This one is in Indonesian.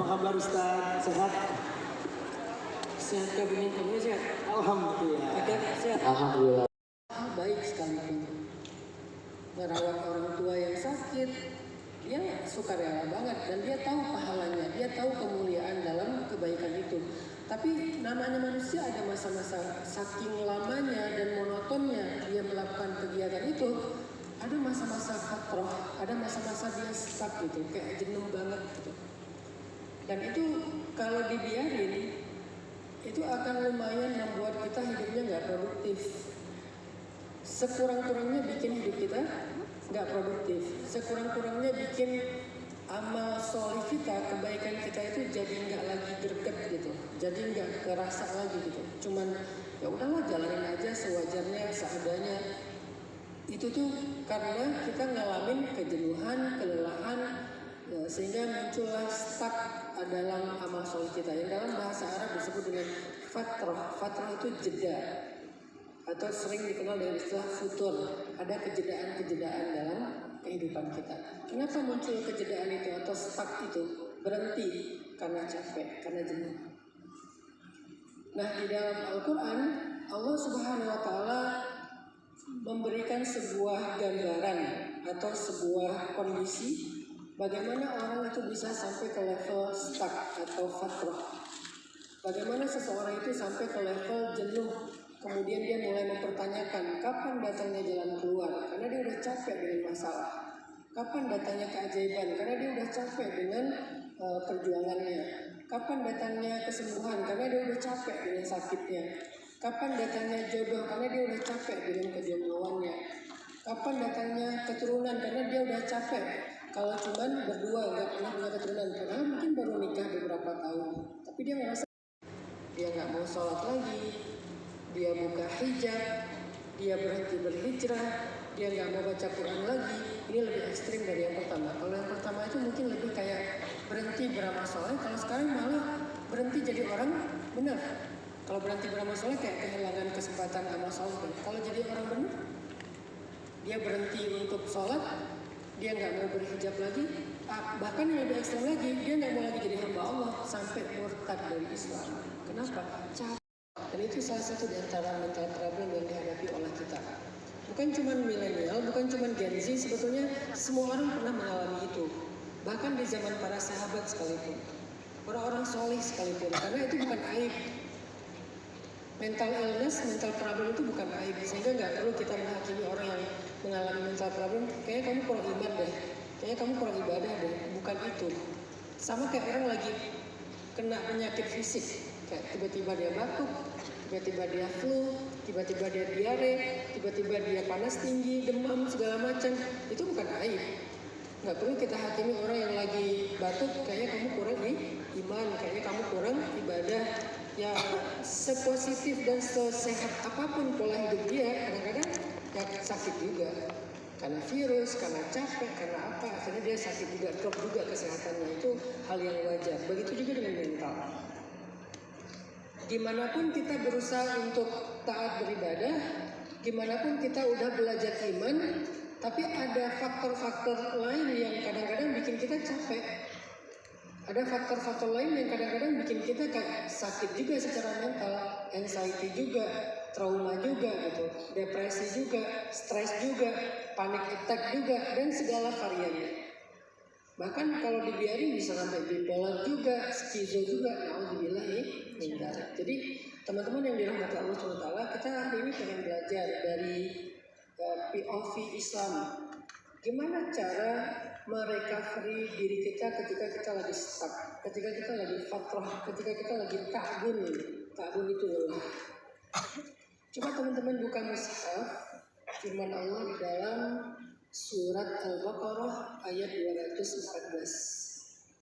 Apa kabar Ustaz? Sehat? Sehat kamu sehat? Alhamdulillah. Agak sehat. Alhamdulillah. Baik sekalipun merawat orang tua yang sakit, dia sukarela banget dan dia tahu pahalanya, dia tahu kemuliaan dalam kebaikan itu. Tapi namanya manusia ada masa-masa saking lamanya dan monotonnya dia melakukan kegiatan itu, ada masa-masa fatrah, ada masa-masa dia stuck gitu, kayak jenuh banget gitu. Dan itu kalau dibiarin, itu akan lumayan membuat kita hidupnya nggak produktif. Sekurang-kurangnya bikin hidup kita nggak produktif. Sekurang-kurangnya bikin amal soleh kita, kebaikan kita itu jadi nggak lagi greget gitu. Jadi nggak kerasa lagi gitu. Cuman ya udahlah jalanin aja sewajarnya, seadanya. Itu tuh karena kita ngalamin kejenuhan, kelelahan, ya, sehingga muncullah stuck dalam amal soleh kita. Yang dalam bahasa Arab disebut dengan fatrah. Fatrah itu jeda, atau sering dikenal dengan istilah futur. Ada kejedaan-kejedaan dalam kehidupan kita. Kenapa muncul kejedaan itu atau stuck itu? Berhenti karena capek, karena jenuh. Nah, di dalam Al-Quran Allah Subhanahu wa Ta'ala memberikan sebuah gambaran atau sebuah kondisi bagaimana orang itu bisa sampai ke level stuck atau fatrah. Bagaimana seseorang itu sampai ke level jenuh, kemudian dia mulai mempertanyakan kapan datangnya jalan keluar, karena dia udah capek dengan masalah. Kapan datangnya keajaiban, karena dia udah capek dengan perjuangannya. Kapan datangnya kesembuhan, karena dia udah capek dengan sakitnya. Kapan datangnya jodoh, karena dia udah capek dengan kejombloannya. Kapan datangnya keturunan, karena dia udah capek. Kalau cuman berdua nggak pernah punya keturunan, padahal mungkin baru nikah beberapa tahun, tapi dia ngerasa dia nggak mau sholat lagi, dia buka hijab, dia berhenti berhijrah, dia nggak mau baca Quran lagi. Ini lebih ekstrim dari yang pertama. Kalau yang pertama itu mungkin lebih kayak berhenti beramal soleh. Kalau sekarang malah berhenti jadi orang benar. Kalau berhenti beramal soleh kayak kehilangan kesempatan amal soleh. Kalau jadi orang benar, dia berhenti untuk sholat, dia nggak mau berhijab lagi. Bahkan yang lebih ekstrim lagi, dia nggak mau lagi jadi hamba Allah sampai murtad dari Islam. Kenapa? Capek. Dan itu salah satu di antara mental problem yang dihadapi oleh kita. Bukan cuma milenial, bukan cuma Gen Z, sebetulnya semua orang pernah mengalami itu. Bahkan di zaman para sahabat sekalipun, orang-orang soleh sekalipun, karena itu bukan aib. Mental illness, mental problem itu bukan aib, sehingga nggak perlu kita menghakimi orang yang mengalami mental problem. Kayaknya kamu kurang iman deh, kayaknya kamu kurang ibadah deh. Bukan itu. Sama kayak orang lagi kena penyakit fisik, kayak tiba-tiba dia batuk, tiba-tiba dia flu, tiba-tiba dia diare, tiba-tiba dia panas tinggi, demam, segala macam. Itu bukan aib. Nggak perlu kita hakimi orang yang lagi batuk, kayaknya kamu kurang iman, kayaknya kamu kurang ibadah. Ya sepositif dan sesehat apapun pola hidup dia, kadang-kadang ya sakit juga. Karena virus, karena capek, karena apa, akhirnya dia sakit juga, drop juga kesehatannya. Itu hal yang wajar. Begitu juga dengan mental. Dimanapun kita berusaha untuk taat beribadah, dimanapun kita udah belajar iman, tapi ada faktor-faktor lain yang kadang-kadang bikin kita capek. Ada faktor-faktor lain yang kadang-kadang bikin kita kayak sakit juga secara mental, anxiety juga, trauma juga gitu, depresi juga, stres juga, panic attack juga, dan segala variannya. Bahkan kalau dibiarin bisa sampai bipolar juga, skizo juga, alhamdulillah ya. Jadi teman-teman yang dirahmati Allah SWT, kita hari ini pengen belajar dari POV Islam. Gimana cara merecovery diri kita ketika kita lagi stuck, ketika kita lagi fatrah, ketika kita lagi ta'bun itu lelah. Coba teman-teman buka mushaf, firman Allah di dalam surat Al-Baqarah ayat 214.